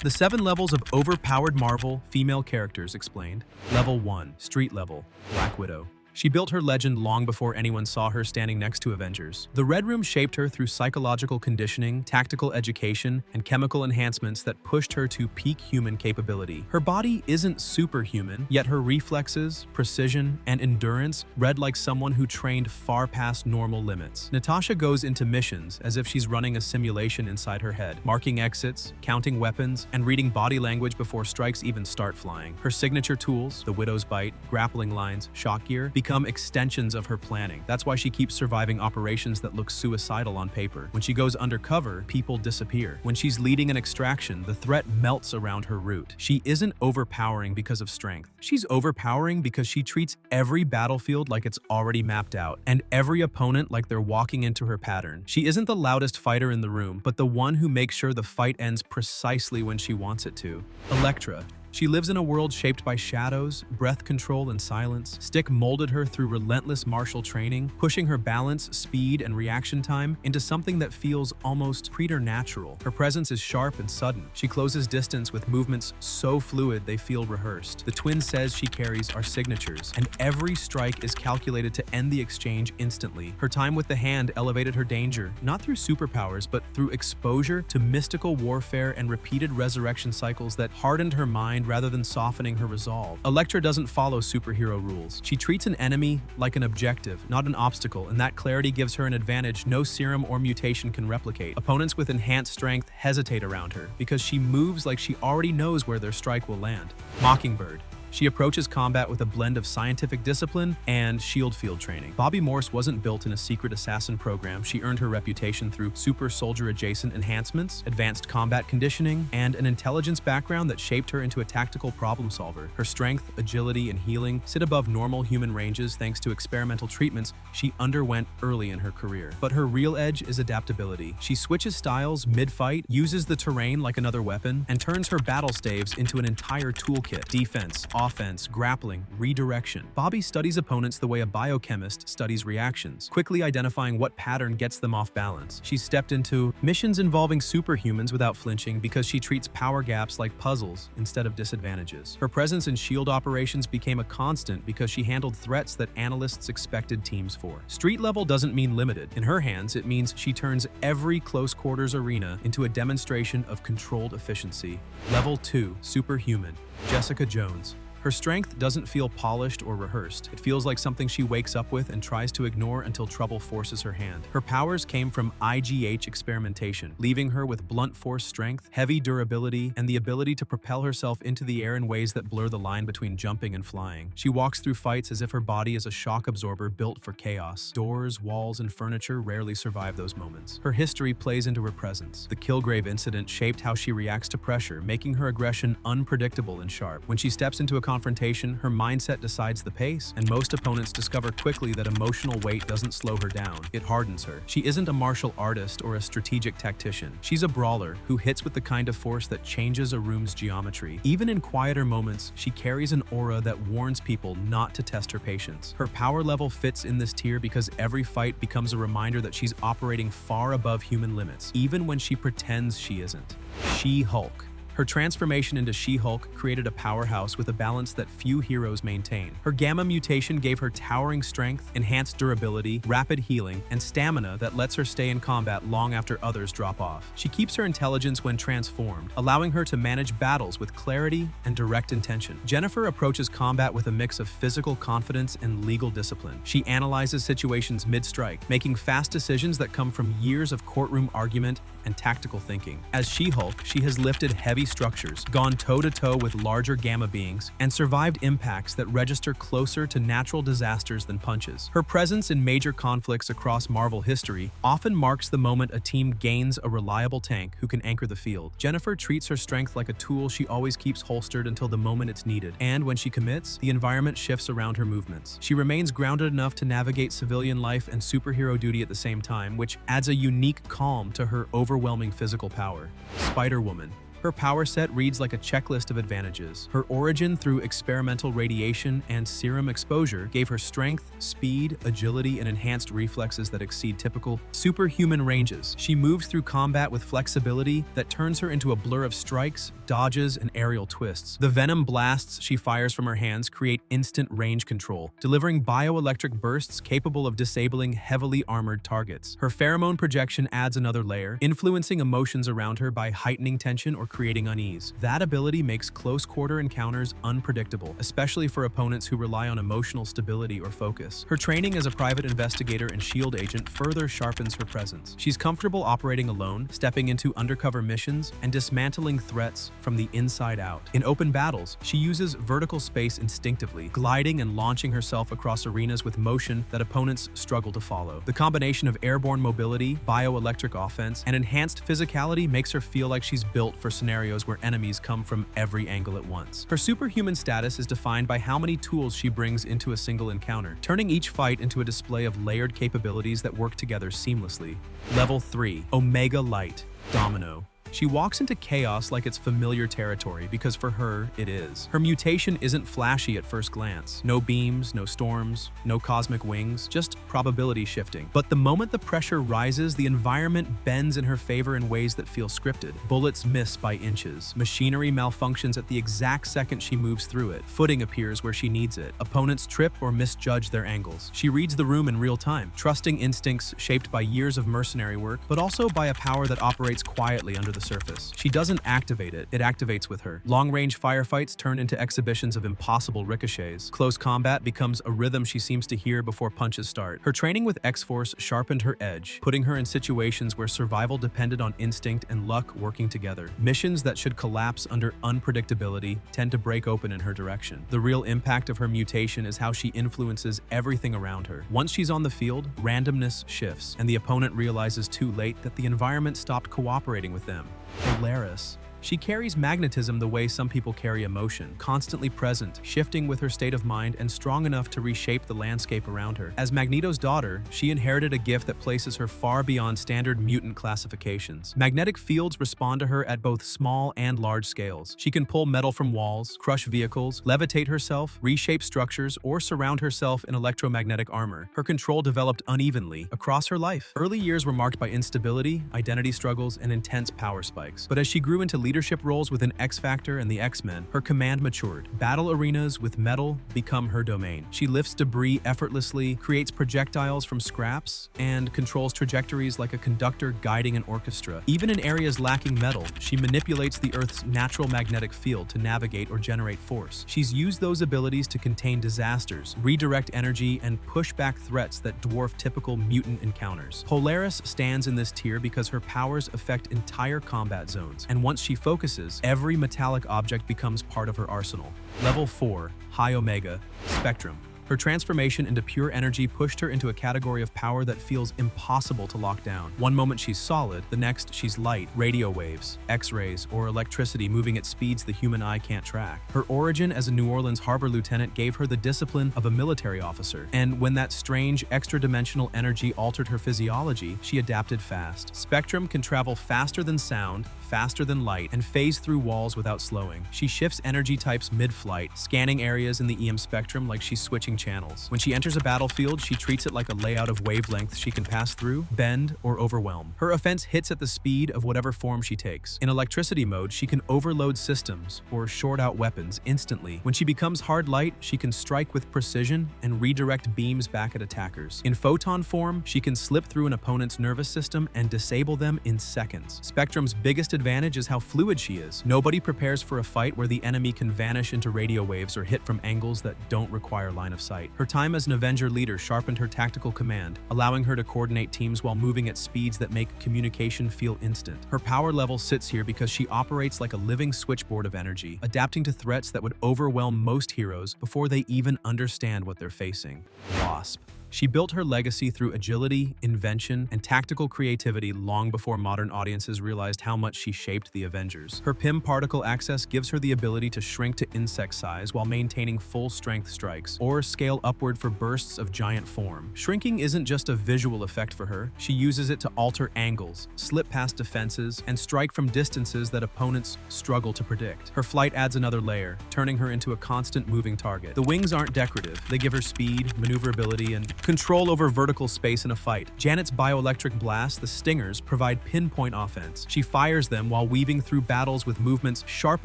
The 7 levels of overpowered Marvel female characters explained. Level 1, Street Level, Black Widow. She built her legend long before anyone saw her standing next to Avengers. The Red Room shaped her through psychological conditioning, tactical education, and chemical enhancements that pushed her to peak human capability. Her body isn't superhuman, yet her reflexes, precision, and endurance read like someone who trained far past normal limits. Natasha goes into missions as if she's running a simulation inside her head, marking exits, counting weapons, and reading body language before strikes even start flying. Her signature tools, the Widow's Bite, grappling lines, shock gear, become extensions of her planning. That's why she keeps surviving operations that look suicidal on paper. When she goes undercover, people disappear. When she's leading an extraction, the threat melts around her route. She isn't overpowering because of strength. She's overpowering because she treats every battlefield like it's already mapped out, and every opponent like they're walking into her pattern. She isn't the loudest fighter in the room, but the one who makes sure the fight ends precisely when she wants it to. Elektra. She lives in a world shaped by shadows, breath control, and silence. Stick molded her through relentless martial training, pushing her balance, speed, and reaction time into something that feels almost preternatural. Her presence is sharp and sudden. She closes distance with movements so fluid they feel rehearsed. The twin says she carries are signatures, and every strike is calculated to end the exchange instantly. Her time with the hand elevated her danger, not through superpowers, but through exposure to mystical warfare and repeated resurrection cycles that hardened her mind rather than softening her resolve. Elektra doesn't follow superhero rules. She treats an enemy like an objective, not an obstacle, and that clarity gives her an advantage no serum or mutation can replicate. Opponents with enhanced strength hesitate around her because she moves like she already knows where their strike will land. Mockingbird. She approaches combat with a blend of scientific discipline and shield field training. Bobby Morse wasn't built in a secret assassin program. She earned her reputation through super soldier adjacent enhancements, advanced combat conditioning, and an intelligence background that shaped her into a tactical problem solver. Her strength, agility, and healing sit above normal human ranges thanks to experimental treatments she underwent early in her career. But her real edge is adaptability. She switches styles mid-fight, uses the terrain like another weapon, and turns her battle staves into an entire toolkit. Defense, offense, grappling, redirection. Bobby studies opponents the way a biochemist studies reactions, quickly identifying what pattern gets them off balance. She's stepped into missions involving superhumans without flinching because she treats power gaps like puzzles instead of disadvantages. Her presence in shield operations became a constant because she handled threats that analysts expected teams for. Street level doesn't mean limited. In her hands, it means she turns every close quarters arena into a demonstration of controlled efficiency. Level 2, Superhuman. Jessica Jones. Her strength doesn't feel polished or rehearsed. It feels like something she wakes up with and tries to ignore until trouble forces her hand. Her powers came from IGH experimentation, leaving her with blunt force strength, heavy durability, and the ability to propel herself into the air in ways that blur the line between jumping and flying. She walks through fights as if her body is a shock absorber built for chaos. Doors, walls, and furniture rarely survive those moments. Her history plays into her presence. The Kilgrave incident shaped how she reacts to pressure, making her aggression unpredictable and sharp. When she steps into a confrontation, her mindset decides the pace, and most opponents discover quickly that emotional weight doesn't slow her down, it hardens her. She isn't a martial artist or a strategic tactician. She's a brawler who hits with the kind of force that changes a room's geometry. Even in quieter moments, she carries an aura that warns people not to test her patience. Her power level fits in this tier because every fight becomes a reminder that she's operating far above human limits, even when she pretends she isn't. She-Hulk. Her transformation into She-Hulk created a powerhouse with a balance that few heroes maintain. Her Gamma mutation gave her towering strength, enhanced durability, rapid healing, and stamina that lets her stay in combat long after others drop off. She keeps her intelligence when transformed, allowing her to manage battles with clarity and direct intention. Jennifer approaches combat with a mix of physical confidence and legal discipline. She analyzes situations mid-strike, making fast decisions that come from years of courtroom argument and tactical thinking. As She-Hulk, she has lifted heavy structures, gone toe-to-toe with larger gamma beings, and survived impacts that register closer to natural disasters than punches. Her presence in major conflicts across Marvel history often marks the moment a team gains a reliable tank who can anchor the field. Jennifer treats her strength like a tool she always keeps holstered until the moment it's needed, and when she commits, the environment shifts around her movements. She remains grounded enough to navigate civilian life and superhero duty at the same time, which adds a unique calm to her overwhelming physical power. Spider-Woman. Her power set reads like a checklist of advantages. Her origin through experimental radiation and serum exposure gave her strength, speed, agility, and enhanced reflexes that exceed typical superhuman ranges. She moves through combat with flexibility that turns her into a blur of strikes, dodges, and aerial twists. The venom blasts she fires from her hands create instant range control, delivering bioelectric bursts capable of disabling heavily armored targets. Her pheromone projection adds another layer, influencing emotions around her by heightening tension or creating unease. That ability makes close-quarter encounters unpredictable, especially for opponents who rely on emotional stability or focus. Her training as a private investigator and SHIELD agent further sharpens her presence. She's comfortable operating alone, stepping into undercover missions, and dismantling threats from the inside out. In open battles, she uses vertical space instinctively, gliding and launching herself across arenas with motion that opponents struggle to follow. The combination of airborne mobility, bioelectric offense, and enhanced physicality makes her feel like she's built for scenarios where enemies come from every angle at once. Her superhuman status is defined by how many tools she brings into a single encounter, turning each fight into a display of layered capabilities that work together seamlessly. Level 3. Omega Light. Domino. She walks into chaos like it's familiar territory because for her, it is. Her mutation isn't flashy at first glance. No beams, no storms, no cosmic wings, just probability shifting. But the moment the pressure rises, the environment bends in her favor in ways that feel scripted. Bullets miss by inches. Machinery malfunctions at the exact second she moves through it. Footing appears where she needs it. Opponents trip or misjudge their angles. She reads the room in real time, trusting instincts shaped by years of mercenary work, but also by a power that operates quietly under the surface. She doesn't activate it, it activates with her. Long-range firefights turn into exhibitions of impossible ricochets. Close combat becomes a rhythm she seems to hear before punches start. Her training with X-Force sharpened her edge, putting her in situations where survival depended on instinct and luck working together. Missions that should collapse under unpredictability tend to break open in her direction. The real impact of her mutation is how she influences everything around her. Once she's on the field, randomness shifts, and the opponent realizes too late that the environment stopped cooperating with them. Polaris. She carries magnetism the way some people carry emotion, constantly present, shifting with her state of mind and strong enough to reshape the landscape around her. As Magneto's daughter, she inherited a gift that places her far beyond standard mutant classifications. Magnetic fields respond to her at both small and large scales. She can pull metal from walls, crush vehicles, levitate herself, reshape structures, or surround herself in electromagnetic armor. Her control developed unevenly across her life. Early years were marked by instability, identity struggles, and intense power spikes. But as she grew into leadership roles within X-Factor and the X-Men, her command matured. Battle arenas with metal become her domain. She lifts debris effortlessly, creates projectiles from scraps, and controls trajectories like a conductor guiding an orchestra. Even in areas lacking metal, she manipulates the Earth's natural magnetic field to navigate or generate force. She's used those abilities to contain disasters, redirect energy, and push back threats that dwarf typical mutant encounters. Polaris stands in this tier because her powers affect entire combat zones, and once she focuses, every metallic object becomes part of her arsenal. Level 4. High Omega. Spectrum. Her transformation into pure energy pushed her into a category of power that feels impossible to lock down. One moment she's solid, the next she's light, radio waves, X-rays, or electricity moving at speeds the human eye can't track. Her origin as a New Orleans harbor lieutenant gave her the discipline of a military officer, and when that strange, extra-dimensional energy altered her physiology, she adapted fast. Spectrum can travel faster than sound, faster than light, and phase through walls without slowing. She shifts energy types mid-flight, scanning areas in the EM spectrum like she's switching channels. When she enters a battlefield, she treats it like a layout of wavelengths she can pass through, bend, or overwhelm. Her offense hits at the speed of whatever form she takes. In electricity mode, she can overload systems or short out weapons instantly. When she becomes hard light, she can strike with precision and redirect beams back at attackers. In photon form, she can slip through an opponent's nervous system and disable them in seconds. Spectrum's biggest advantage is how fluid she is. Nobody prepares for a fight where the enemy can vanish into radio waves or hit from angles that don't require line of sight. Her time as an Avenger leader sharpened her tactical command, allowing her to coordinate teams while moving at speeds that make communication feel instant. Her power level sits here because she operates like a living switchboard of energy, adapting to threats that would overwhelm most heroes before they even understand what they're facing. Wasp. She built her legacy through agility, invention, and tactical creativity long before modern audiences realized how much she shaped the Avengers. Her PIM particle access gives her the ability to shrink to insect size while maintaining full-strength strikes, or scale upward for bursts of giant form. Shrinking isn't just a visual effect for her, she uses it to alter angles, slip past defenses, and strike from distances that opponents struggle to predict. Her flight adds another layer, turning her into a constant moving target. The wings aren't decorative, they give her speed, maneuverability, and control over vertical space in a fight. Janet's bioelectric blasts, the stingers, provide pinpoint offense. She fires them while weaving through battles with movements sharp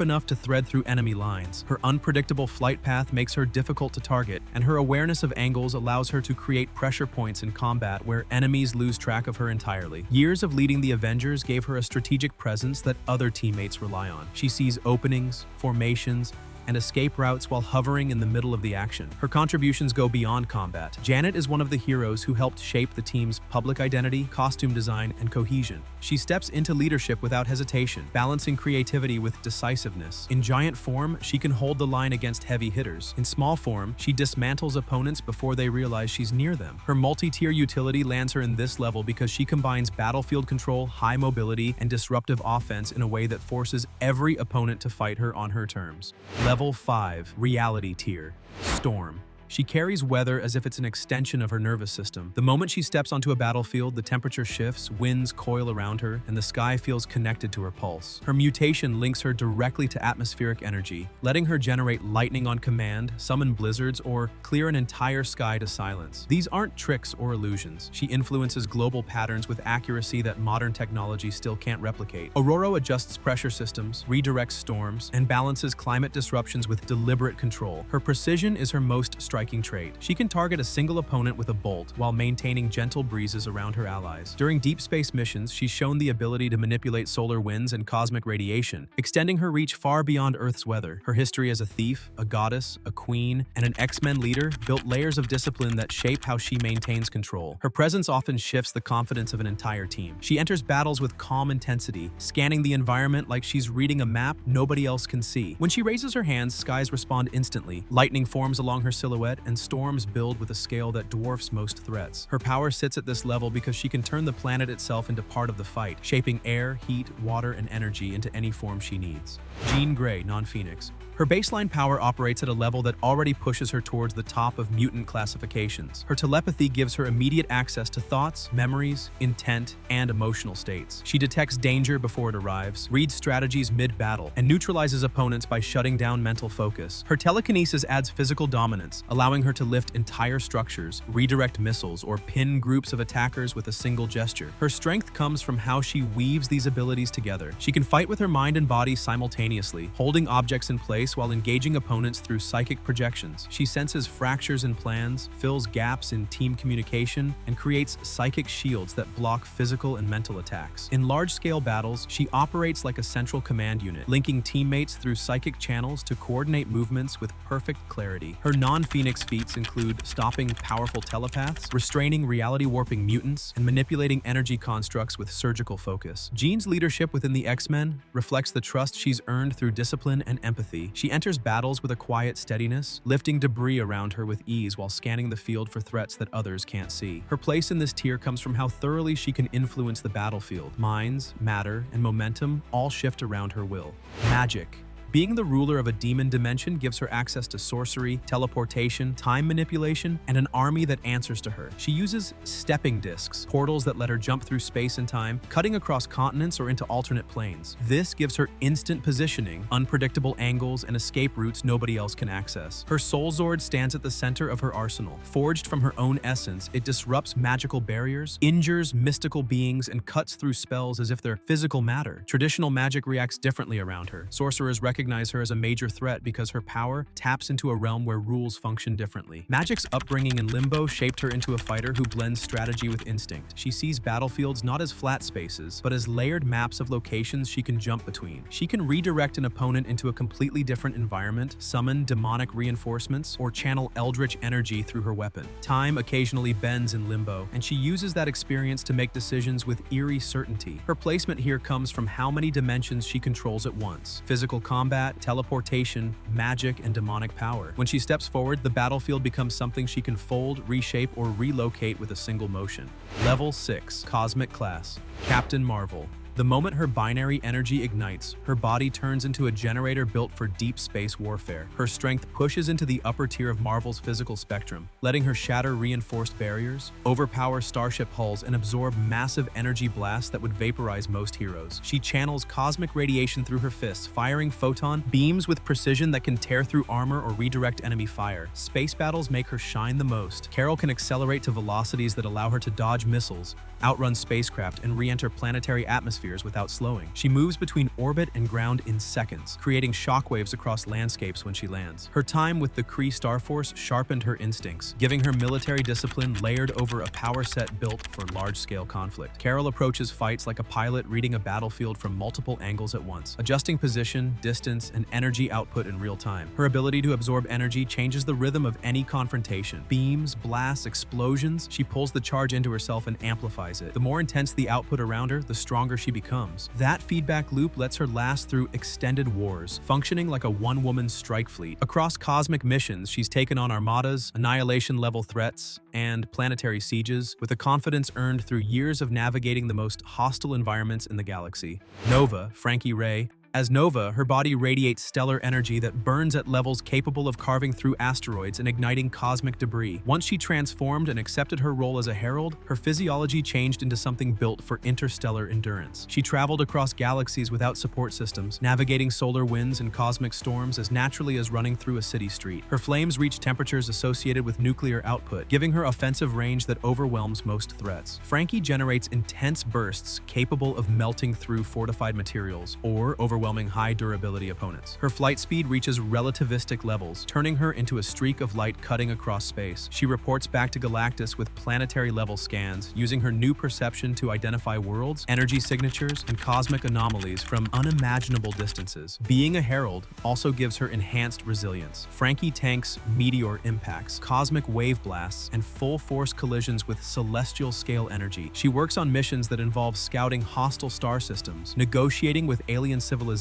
enough to thread through enemy lines. Her unpredictable flight path makes her difficult to target, and her awareness of angles allows her to create pressure points in combat where enemies lose track of her entirely. Years of leading the Avengers gave her a strategic presence that other teammates rely on. She sees openings, formations, and escape routes while hovering in the middle of the action. Her contributions go beyond combat. Janet is one of the heroes who helped shape the team's public identity, costume design, and cohesion. She steps into leadership without hesitation, balancing creativity with decisiveness. In giant form, she can hold the line against heavy hitters. In small form, she dismantles opponents before they realize she's near them. Her multi-tier utility lands her in this level because she combines battlefield control, high mobility, and disruptive offense in a way that forces every opponent to fight her on her terms. Level 5, Reality Tier, Storm. She carries weather as if it's an extension of her nervous system. The moment she steps onto a battlefield, the temperature shifts, winds coil around her, and the sky feels connected to her pulse. Her mutation links her directly to atmospheric energy, letting her generate lightning on command, summon blizzards, or clear an entire sky to silence. These aren't tricks or illusions. She influences global patterns with accuracy that modern technology still can't replicate. Aurora adjusts pressure systems, redirects storms, and balances climate disruptions with deliberate control. Her precision is her most striking trait. She can target a single opponent with a bolt while maintaining gentle breezes around her allies. During deep space missions, she's shown the ability to manipulate solar winds and cosmic radiation, extending her reach far beyond Earth's weather. Her history as a thief, a goddess, a queen, and an X-Men leader built layers of discipline that shape how she maintains control. Her presence often shifts the confidence of an entire team. She enters battles with calm intensity, scanning the environment like she's reading a map nobody else can see. When she raises her hands, skies respond instantly. Lightning forms along her silhouette, and storms build with a scale that dwarfs most threats. Her power sits at this level because she can turn the planet itself into part of the fight, shaping air, heat, water, and energy into any form she needs. Jean Grey, non-Phoenix. Her baseline power operates at a level that already pushes her towards the top of mutant classifications. Her telepathy gives her immediate access to thoughts, memories, intent, and emotional states. She detects danger before it arrives, reads strategies mid-battle, and neutralizes opponents by shutting down mental focus. Her telekinesis adds physical dominance, allowing her to lift entire structures, redirect missiles, or pin groups of attackers with a single gesture. Her strength comes from how she weaves these abilities together. She can fight with her mind and body simultaneously, holding objects in place while engaging opponents through psychic projections. She senses fractures in plans, fills gaps in team communication, and creates psychic shields that block physical and mental attacks. In large-scale battles, she operates like a central command unit, linking teammates through psychic channels to coordinate movements with perfect clarity. Her non-Phoenix feats include stopping powerful telepaths, restraining reality-warping mutants, and manipulating energy constructs with surgical focus. Jean's leadership within the X-Men reflects the trust she's earned through discipline and empathy. She enters battles with a quiet steadiness, lifting debris around her with ease while scanning the field for threats that others can't see. Her place in this tier comes from how thoroughly she can influence the battlefield. Minds, matter, and momentum all shift around her will. Magic. Being the ruler of a demon dimension gives her access to sorcery, teleportation, time manipulation, and an army that answers to her. She uses stepping discs, portals that let her jump through space and time, cutting across continents or into alternate planes. This gives her instant positioning, unpredictable angles, and escape routes nobody else can access. Her Soul Zord stands at the center of her arsenal. Forged from her own essence, it disrupts magical barriers, injures mystical beings, and cuts through spells as if they're physical matter. Traditional magic reacts differently around her. Sorcerers recognize her as a major threat because her power taps into a realm where rules function differently. Magic's upbringing in Limbo shaped her into a fighter who blends strategy with instinct. She sees battlefields not as flat spaces, but as layered maps of locations she can jump between. She can redirect an opponent into a completely different environment, summon demonic reinforcements, or channel eldritch energy through her weapon. Time occasionally bends in Limbo, and she uses that experience to make decisions with eerie certainty. Her placement here comes from how many dimensions she controls at once: physical combat, combat, teleportation, magic, and demonic power. When she steps forward, the battlefield becomes something she can fold, reshape, or relocate with a single motion. Level 6. Cosmic Class. Captain Marvel. The moment her binary energy ignites, her body turns into a generator built for deep space warfare. Her strength pushes into the upper tier of Marvel's physical spectrum, letting her shatter reinforced barriers, overpower starship hulls, and absorb massive energy blasts that would vaporize most heroes. She channels cosmic radiation through her fists, firing photon beams with precision that can tear through armor or redirect enemy fire. Space battles make her shine the most. Carol can accelerate to velocities that allow her to dodge missiles, outrun spacecraft, and re-enter planetary atmospheres without slowing. She moves between orbit and ground in seconds, creating shockwaves across landscapes when she lands. Her time with the Kree Starforce sharpened her instincts, giving her military discipline layered over a power set built for large-scale conflict. Carol approaches fights like a pilot reading a battlefield from multiple angles at once, adjusting position, distance, and energy output in real time. Her ability to absorb energy changes the rhythm of any confrontation. Beams, blasts, explosions, she pulls the charge into herself and amplifies it. The more intense the output around her, the stronger she becomes. That feedback loop lets her last through extended wars, functioning like a one-woman strike fleet. Across cosmic missions, she's taken on armadas, annihilation-level threats, and planetary sieges, with a confidence earned through years of navigating the most hostile environments in the galaxy. Nova, Frankie Ray. As Nova, her body radiates stellar energy that burns at levels capable of carving through asteroids and igniting cosmic debris. Once she transformed and accepted her role as a herald, her physiology changed into something built for interstellar endurance. She traveled across galaxies without support systems, navigating solar winds and cosmic storms as naturally as running through a city street. Her flames reach temperatures associated with nuclear output, giving her offensive range that overwhelms most threats. Frankie generates intense bursts capable of melting through fortified materials or overwhelming high-durability opponents. Her flight speed reaches relativistic levels, turning her into a streak of light cutting across space. She reports back to Galactus with planetary-level scans, using her new perception to identify worlds, energy signatures, and cosmic anomalies from unimaginable distances. Being a herald also gives her enhanced resilience. Frankie tanks meteor impacts, cosmic wave blasts, and full-force collisions with celestial-scale energy. She works on missions that involve scouting hostile star systems, negotiating with alien civilizations,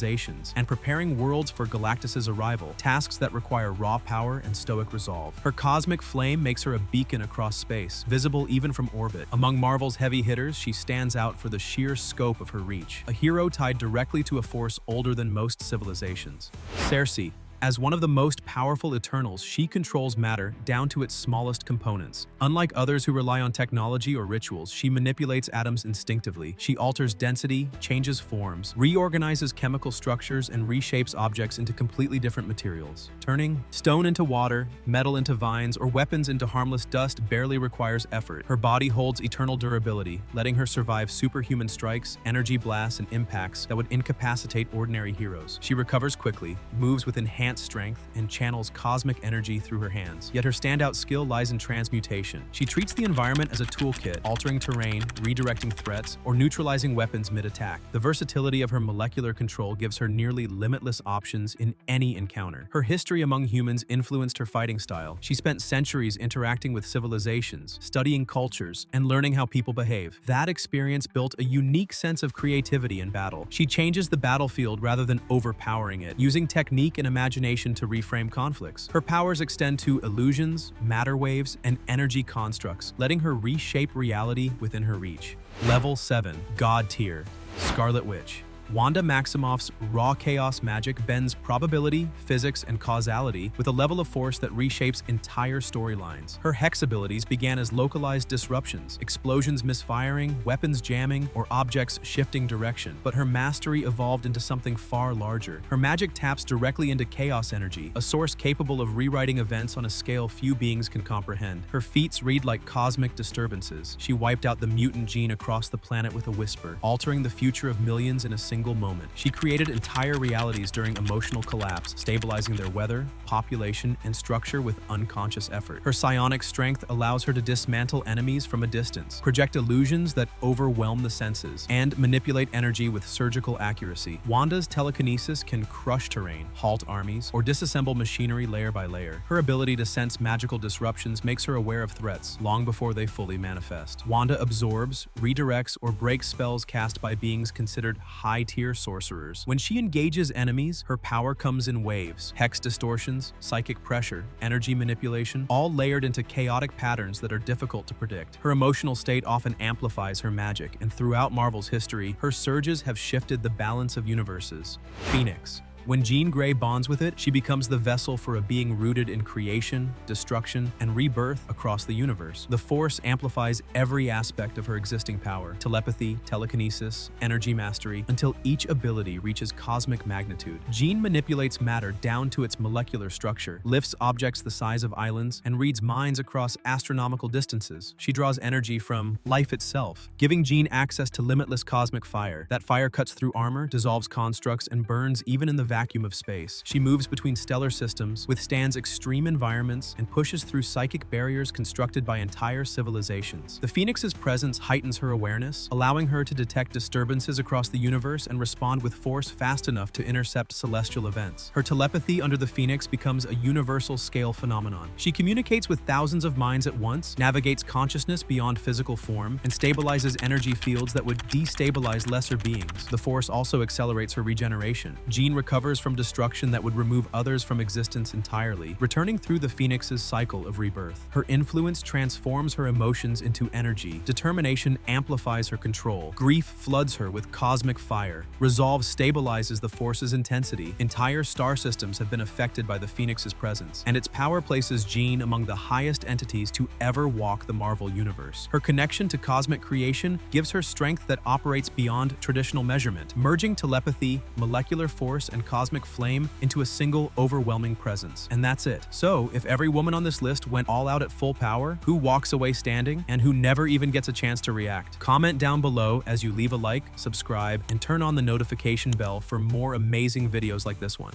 and preparing worlds for Galactus's arrival, tasks that require raw power and stoic resolve. Her cosmic flame makes her a beacon across space, visible even from orbit. Among Marvel's heavy hitters, she stands out for the sheer scope of her reach, a hero tied directly to a force older than most civilizations. Cersei. As one of the most powerful Eternals, she controls matter down to its smallest components. Unlike others who rely on technology or rituals, she manipulates atoms instinctively. She alters density, changes forms, reorganizes chemical structures, and reshapes objects into completely different materials. Turning stone into water, metal into vines, or weapons into harmless dust barely requires effort. Her body holds eternal durability, letting her survive superhuman strikes, energy blasts, and impacts that would incapacitate ordinary heroes. She recovers quickly, moves with enhanced strength, and channels cosmic energy through her hands. Yet her standout skill lies in transmutation. She treats the environment as a toolkit, altering terrain, redirecting threats, or neutralizing weapons mid-attack. The versatility of her molecular control gives her nearly limitless options in any encounter. Her history among humans influenced her fighting style. She spent centuries interacting with civilizations, studying cultures, and learning how people behave. That experience built a unique sense of creativity in battle. She changes the battlefield rather than overpowering it, using technique and imagination to reframe conflicts. Her powers extend to illusions, matter waves, and energy constructs, letting her reshape reality within her reach. Level 7. God Tier. Scarlet Witch. Wanda Maximoff's raw chaos magic bends probability, physics, and causality with a level of force that reshapes entire storylines. Her hex abilities began as localized disruptions, explosions misfiring, weapons jamming, or objects shifting direction, but her mastery evolved into something far larger. Her magic taps directly into chaos energy, a source capable of rewriting events on a scale few beings can comprehend. Her feats read like cosmic disturbances. She wiped out the mutant gene across the planet with a whisper, altering the future of millions in a single moment. She created entire realities during emotional collapse, stabilizing their weather, population, and structure with unconscious effort. Her psionic strength allows her to dismantle enemies from a distance, project illusions that overwhelm the senses, and manipulate energy with surgical accuracy. Wanda's telekinesis can crush terrain, halt armies, or disassemble machinery layer by layer. Her ability to sense magical disruptions makes her aware of threats long before they fully manifest. Wanda absorbs, redirects, or breaks spells cast by beings considered high high-tier sorcerers. When she engages enemies, her power comes in waves. Hex distortions, psychic pressure, energy manipulation, all layered into chaotic patterns that are difficult to predict. Her emotional state often amplifies her magic, and throughout Marvel's history, her surges have shifted the balance of universes. Phoenix. When Jean Grey bonds with it, she becomes the vessel for a being rooted in creation, destruction, and rebirth across the universe. The Force amplifies every aspect of her existing power: telepathy, telekinesis, energy mastery, until each ability reaches cosmic magnitude. Jean manipulates matter down to its molecular structure, lifts objects the size of islands, and reads minds across astronomical distances. She draws energy from life itself, giving Jean access to limitless cosmic fire. That fire cuts through armor, dissolves constructs, and burns even in the vacuum of space. She moves between stellar systems, withstands extreme environments, and pushes through psychic barriers constructed by entire civilizations. The Phoenix's presence heightens her awareness, allowing her to detect disturbances across the universe and respond with force fast enough to intercept celestial events. Her telepathy under the Phoenix becomes a universal-scale phenomenon. She communicates with thousands of minds at once, navigates consciousness beyond physical form, and stabilizes energy fields that would destabilize lesser beings. The Force also accelerates her regeneration. Jean recovers from destruction that would remove others from existence entirely, returning through the Phoenix's cycle of rebirth. Her influence transforms her emotions into energy. Determination amplifies her control. Grief floods her with cosmic fire. Resolve stabilizes the Force's intensity. Entire star systems have been affected by the Phoenix's presence, and its power places Jean among the highest entities to ever walk the Marvel universe. Her connection to cosmic creation gives her strength that operates beyond traditional measurement, merging telepathy, molecular force, and cosmic flame into a single overwhelming presence. And that's it. So, if every woman on this list went all out at full power, who walks away standing, and who never even gets a chance to react? Comment down below as you leave a like, subscribe, and turn on the notification bell for more amazing videos like this one.